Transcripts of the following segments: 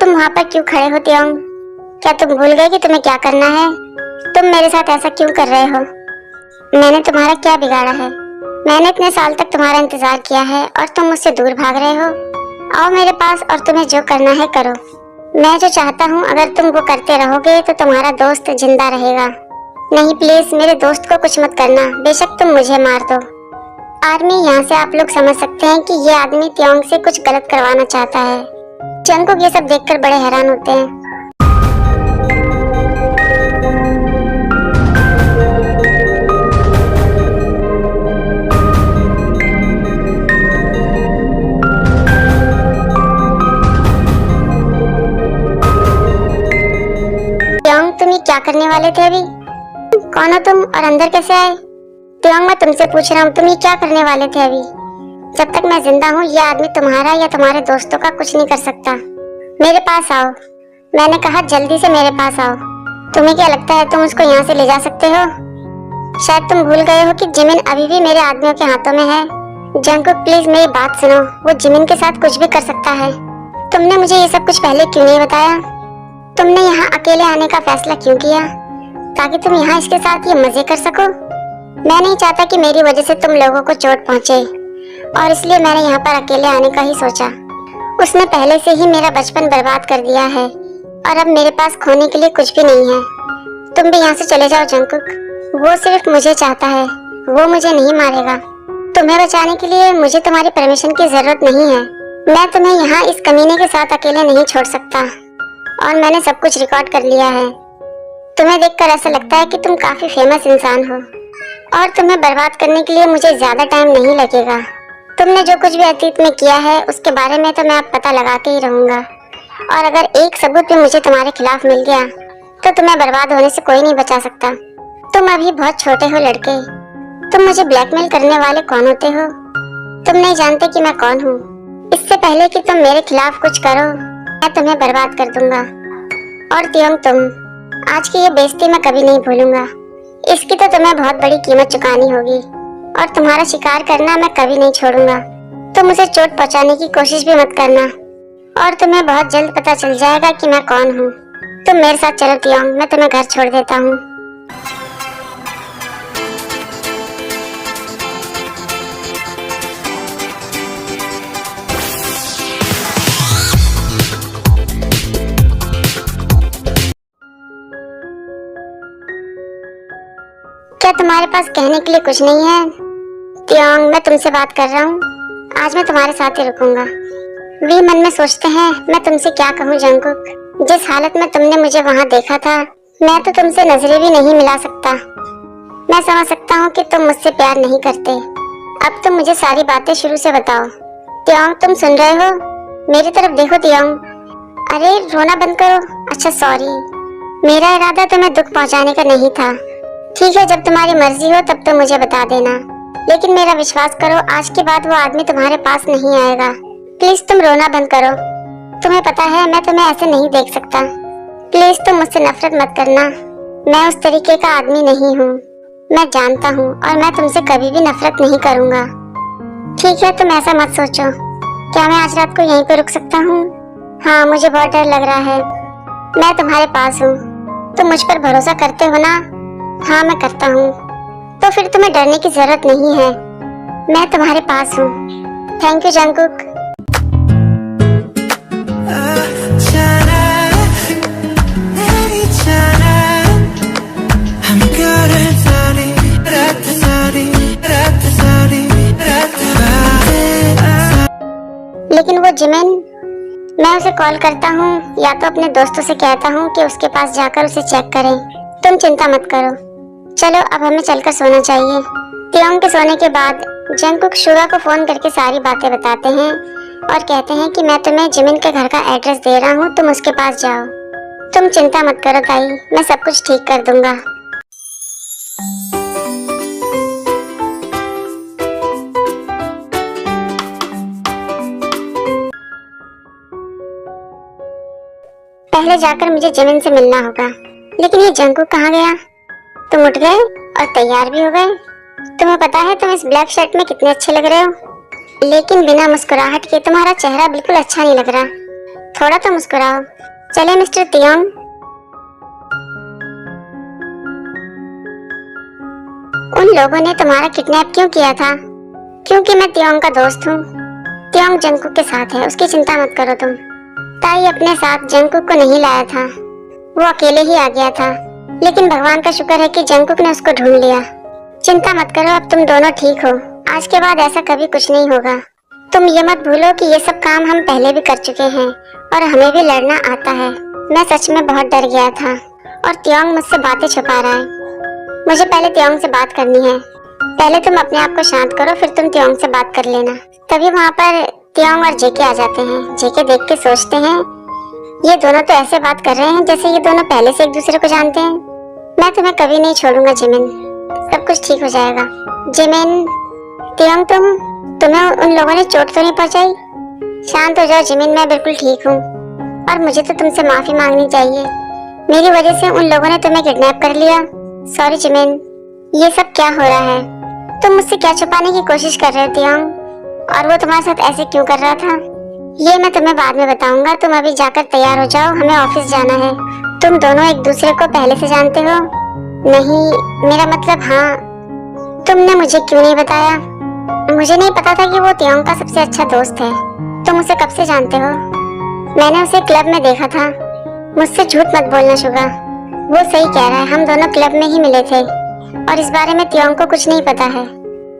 तुम वहाँ पर क्यों खड़े हो त्योंग? क्या तुम भूल गए कि तुम्हें क्या करना है? तुम मेरे साथ ऐसा क्यों कर रहे हो? मैंने तुम्हारा क्या बिगाड़ा है? मैंने इतने साल तक तुम्हारा इंतजार किया है और तुम मुझसे दूर भाग रहे हो। आओ मेरे पास और तुम्हें जो करना है करो। मैं जो चाहता हूँ अगर तुम वो करते रहोगे तो तुम्हारा दोस्त जिंदा रहेगा। नहीं प्लीज मेरे दोस्त को कुछ मत करना, बेशक तुम मुझे मार दो। आर्मी, यहाँ से आप लोग समझ सकते हैं कि ये आदमी त्योंग से कुछ गलत करवाना चाहता है। जंगकुक ये सब देखकर बड़े हैरान होते हैं। त्योंग तुम ये क्या करने वाले थे अभी? कौन हो तुम और अंदर कैसे आए? त्योंग मैं तुमसे पूछ रहा हूँ, तुम ये क्या करने वाले थे अभी? जब तक मैं जिंदा हूँ ये आदमी तुम्हारा या तुम्हारे दोस्तों का कुछ नहीं कर सकता। मेरे पास आओ। मैंने कहा जल्दी से मेरे पास आओ। तुम्हें क्या लगता है तुम उसको यहाँ से ले जा सकते हो? शायद तुम भूल गए हो कि जिमिन अभी भी मेरे आदमियों के हाथों में है। जंगकुक प्लीज मेरी बात सुनो, वो जिमिन के साथ कुछ भी कर सकता है। तुमने मुझे ये सब कुछ पहले क्यों नहीं बताया? तुमने यहाँ अकेले आने का फैसला क्यों किया? ताकि तुम यहाँ इसके साथ ये मजे कर सको? मैं नहीं चाहता कि मेरी वजह से तुम लोगों को चोट पहुँचे और इसलिए मैंने यहाँ पर अकेले आने का ही सोचा। उसने पहले से ही मेरा बचपन बर्बाद कर दिया है और अब मेरे पास खोने के लिए कुछ भी नहीं है। तुम भी यहाँ से चले जाओ जंगकुक। वो सिर्फ मुझे चाहता है, वो मुझे नहीं मारेगा। तुम्हें बचाने के लिए मुझे तुम्हारी परमिशन की जरूरत नहीं है। मैं तुम्हें यहाँ इस कमीने के साथ अकेले नहीं छोड़ सकता और मैंने सब कुछ रिकॉर्ड कर लिया है। तुम्हें देखकर ऐसा लगता है कि तुम काफी फेमस इंसान हो और तुम्हें बर्बाद करने के लिए मुझे ज्यादा टाइम नहीं लगेगा। तुमने जो कुछ भी अतीत में किया है उसके बारे में तो मैं अब पता लगा के ही रहूंगा और अगर एक सबूत भी मुझे तुम्हारे खिलाफ मिल गया तो तुम्हें बर्बाद होने से कोई नहीं बचा सकता। तुम अभी बहुत छोटे हो लड़के। तुम मुझे ब्लैकमेल करने वाले कौन होते हो? तुम नहीं जानते कि मैं कौन हूँ। इससे पहले कि तुम मेरे खिलाफ कुछ करो मैं तुम्हें बर्बाद कर दूंगा। और त्योंग तुम, आज की ये बेइज्जती मैं कभी नहीं भूलूंगा। इसकी तो तुम्हें बहुत बड़ी कीमत चुकानी होगी और तुम्हारा शिकार करना मैं कभी नहीं छोड़ूंगा। तुम मुझे चोट पहुंचाने की कोशिश भी मत करना और तुम्हें बहुत जल्द पता चल जाएगा कि मैं कौन हूँ। तुम मेरे साथ चलो त्योंग, मैं तुम्हें घर छोड़ देता हूँ। क्या तुम्हारे पास कहने के लिए कुछ नहीं है? त्योंग मैं तुमसे बात कर रहा हूँ। आज मैं तुम्हारे साथ ही रुकूंगा। वे मन में सोचते हैं मैं तुमसे क्या कहूँ जंगकुक। जिस हालत में तुमने मुझे वहाँ देखा था मैं तो तुमसे नजरें भी नहीं मिला सकता। मैं समझ सकता हूँ कि तुम मुझसे प्यार नहीं करते। अब तुम मुझे सारी बातें शुरू से बताओ। त्योंग तुम सुन रहे हो? मेरी तरफ देखो त्योंग। अरे रोना बंद करो। अच्छा सॉरी, मेरा इरादा तुम्हें दुख पहुँचाने का नहीं था। ठीक है, जब तुम्हारी मर्जी हो तब तो मुझे बता देना, लेकिन मेरा विश्वास करो आज के बाद वो आदमी तुम्हारे पास नहीं आएगा। प्लीज तुम रोना बंद करो। तुम्हें पता है मैं तुम्हें ऐसे नहीं देख सकता। प्लीज तुम मुझसे नफरत मत करना। मैं उस तरीके का आदमी नहीं हूँ, मैं जानता हूँ और मैं तुमसे कभी भी नफरत नहीं करूँगा। ठीक है, तुम ऐसा मत सोचो। क्या मैं आज रात को यहीं पे रुक सकता हूँ? हाँ, मुझे बहुत डर लग रहा है। मैं तुम्हारे पास हूँ, तुम मुझ पर भरोसा करते हो ना? हाँ मैं करता हूँ। तो फिर तुम्हें डरने की जरूरत नहीं है, मैं तुम्हारे पास हूँ। Thank you Jungkook. लेकिन वो जिमिन, मैं उसे कॉल करता हूँ या तो अपने दोस्तों से कहता हूँ कि उसके पास जाकर उसे चेक करें। तुम चिंता मत करो। चलो अब हमें चलकर सोना चाहिए। त्योंग के सोने के बाद जंगकुक शुगा को फोन करके सारी बातें बताते हैं और कहते हैं कि मैं तुम्हें जिमिन के घर का एड्रेस दे रहा हूँ, तुम उसके पास जाओ। तुम चिंता मत करो ताई, मैं सब कुछ ठीक कर दूंगा। पहले जाकर मुझे जिमिन से मिलना होगा। लेकिन ये जंगकुक कहाँ गया? तुम उठ गए और तैयार भी हो गए। तुम्हें पता है तुम इस ब्लैक शर्ट में कितने अच्छे लग रहे हो, लेकिन बिना मुस्कुराहट के तुम्हारा चेहरा बिल्कुल अच्छा नहीं लग रहा। थोड़ा तो मुस्कुराओ। चले मिस्टर तियोंग। उन लोगों ने तुम्हारा किडनैप क्यों किया था? क्योंकि मैं तियोंग का दोस्त हूँ। तियोंग जंगकुक के साथ है, उसकी चिंता मत करो तुम। ताई अपने साथ जंगकुक को नहीं लाया था, वो अकेले ही आ गया था। लेकिन भगवान का शुक्र है कि जंगकुक ने उसको ढूंढ लिया। चिंता मत करो, अब तुम दोनों ठीक हो। आज के बाद ऐसा कभी कुछ नहीं होगा। तुम ये मत भूलो कि ये सब काम हम पहले भी कर चुके हैं और हमें भी लड़ना आता है। मैं सच में बहुत डर गया था और तियोंग मुझसे बातें छुपा रहा है। मुझे पहले तियोंग से बात करनी है। पहले तुम अपने आप को शांत करो, फिर तुम तियोंग से बात कर लेना। तभी वहाँ पर तियोंग और जेके आ जाते हैं। जेके देख के सोचते हैं ये दोनों तो ऐसे बात कर रहे हैं जैसे ये दोनों पहले से एक दूसरे को जानते हैं। मैं तुम्हें कभी नहीं छोड़ूंगा जिमिन, सब कुछ ठीक हो जाएगा। जिमिन, तियोंग तुम्हें उन लोगों ने चोट तो नहीं पहुंचाई? शांत हो जाओ जिमिन, मैं बिल्कुल ठीक हूँ और मुझे तो तुमसे माफी मांगनी चाहिए। मेरी वजह से उन लोगों ने तुम्हें किडनैप कर लिया। सॉरी जिमिन, ये सब क्या हो रहा है? तुम मुझसे क्या छुपाने की कोशिश कर रहे हो तियोंग? और वो तुम्हारे साथ ऐसे क्यों कर रहा था? ये मैं तुम्हें बाद में बताऊंगा। तुम अभी जाकर तैयार हो जाओ, हमें ऑफिस जाना है। तुम दोनों एक दूसरे को पहले से जानते हो? नहीं, मेरा मतलब हाँ। तुमने मुझे क्यों नहीं बताया? मुझे नहीं पता था कि वो तियोंग का सबसे अच्छा दोस्त है। तुम उसे कब से जानते हो? मैंने उसे क्लब में देखा था। मुझसे झूठ मत बोलना शुगा, वो सही कह रहा है, हम दोनों क्लब में ही मिले थे और इस बारे में तियोंग को कुछ नहीं पता है।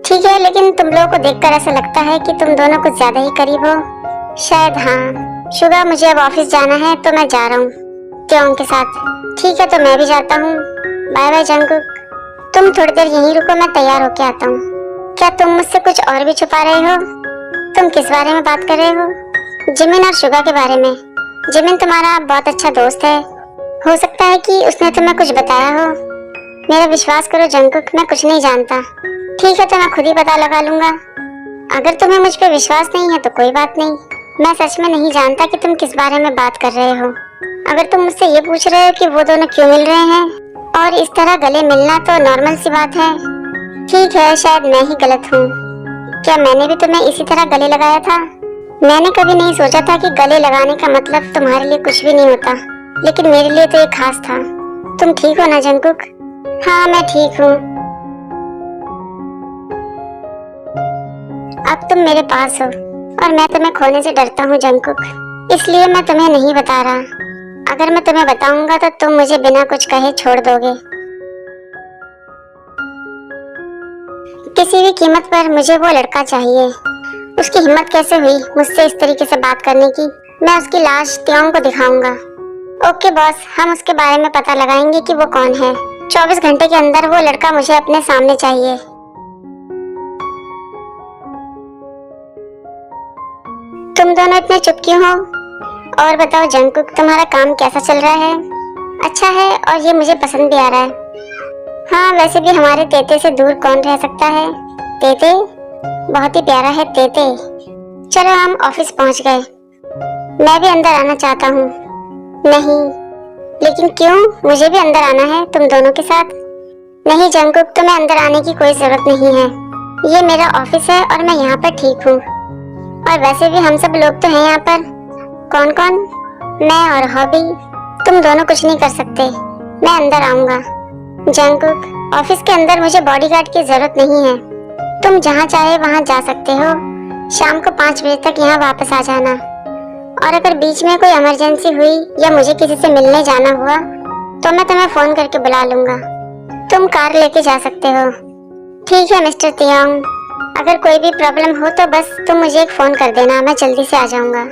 ठीक है, लेकिन तुम लोगों को देखकर ऐसा लगता है कि तुम दोनों कुछ ज्यादा ही करीब हो। शायद हाँ। शुगा, मुझे अब ऑफिस जाना है तो मैं जा रहा हूँ तियोंग के साथ। ठीक है, तो मैं भी जाता हूँ। Bye bye Jungkook. तुम थोड़ी देर यहीं रुको, मैं तैयार होके आता हूँ। क्या तुम मुझसे कुछ और भी छुपा रहे हो? तुम किस बारे में बात कर रहे हो? जिमिन और शुगा के बारे में। जिमिन तुम्हारा बहुत अच्छा दोस्त है, हो सकता है कि उसने तुम्हें कुछ बताया हो। मेरा विश्वास करो जंगकुक, मैं कुछ नहीं जानता। ठीक है, तो मैं खुद ही पता लगा लूंगा। अगर तुम्हें मुझ पे विश्वास नहीं है तो कोई बात नहीं। मैं सच में नहीं जानता कि तुम किस बारे में बात कर रहे हो। अगर तुम मुझसे ये पूछ रहे हो कि वो दोनों क्यों मिल रहे हैं और इस तरह गले मिलना, तो नॉर्मल सी बात है। ठीक है, शायद मैं ही गलत हूँ। क्या मैंने भी तुम्हें इसी तरह गले लगाया था? मैंने कभी नहीं सोचा था कि गले लगाने का मतलब तुम्हारे लिए कुछ भी नहीं होता, लेकिन मेरे लिए तो ये खास था। तुम ठीक हो ना जंगकुक? हाँ, मैं ठीक हूँ। अब तुम मेरे पास हो और मैं तुम्हें खोने से डरता हूँ जंगकुक, इसलिए मैं तुम्हें नहीं बता रहा। अगर मैं तुम्हें बताऊंगा तो तुम मुझे बिना कुछ कहे छोड़ दोगे। किसी भी कीमत पर मुझे वो लड़का चाहिए। उसकी हिम्मत कैसे हुई मुझसे इस तरीके से बात करने की? मैं उसकी लाश तियोंग को दिखाऊंगा। ओके बॉस, हम उसके बारे में पता लगाएंगे कि वो कौन है। 24 घंटे के अंदर वो लड़का मुझे अपने सामने चाहिए। तुम दोनों इतने चुप क्यों हो? और बताओ जंगकुक, तुम्हारा काम कैसा चल रहा है? अच्छा है, और ये मुझे पसंद भी आ रहा है। हाँ, वैसे भी हमारे तेते से दूर कौन रह सकता है। तेते बहुत ही प्यारा है तेते। चलो, हम ऑफिस पहुंच गए। मैं भी अंदर आना चाहता हूँ। नहीं, लेकिन क्यों? मुझे भी अंदर आना है तुम दोनों के साथ। नहीं जंगकुक, तुम्हें अंदर आने की कोई जरूरत नहीं है। ये मेरा ऑफिस है और मैं यहाँ पर ठीक हूँ। और वैसे भी हम सब लोग तो हैं यहाँ पर। कौन कौन? मैं और हॉबी। तुम दोनों कुछ नहीं कर सकते। मैं अंदर आऊंगा। जंगकुक, ऑफिस के अंदर मुझे बॉडीगार्ड की जरूरत नहीं है। तुम जहाँ चाहे वहाँ जा सकते हो। शाम को 5 बजे तक यहाँ वापस आ जाना। और अगर बीच में कोई इमरजेंसी हुई या मुझे किसी से मिलने जाना हुआ तो मैं तुम्हें फोन करके बुला लूंगा। तुम कार लेके जा सकते हो। ठीक है मिस्टर तियोंग, अगर कोई भी प्रॉब्लम हो तो बस तुम मुझे एक फोन कर देना, मैं जल्दी से आ जाऊंगा।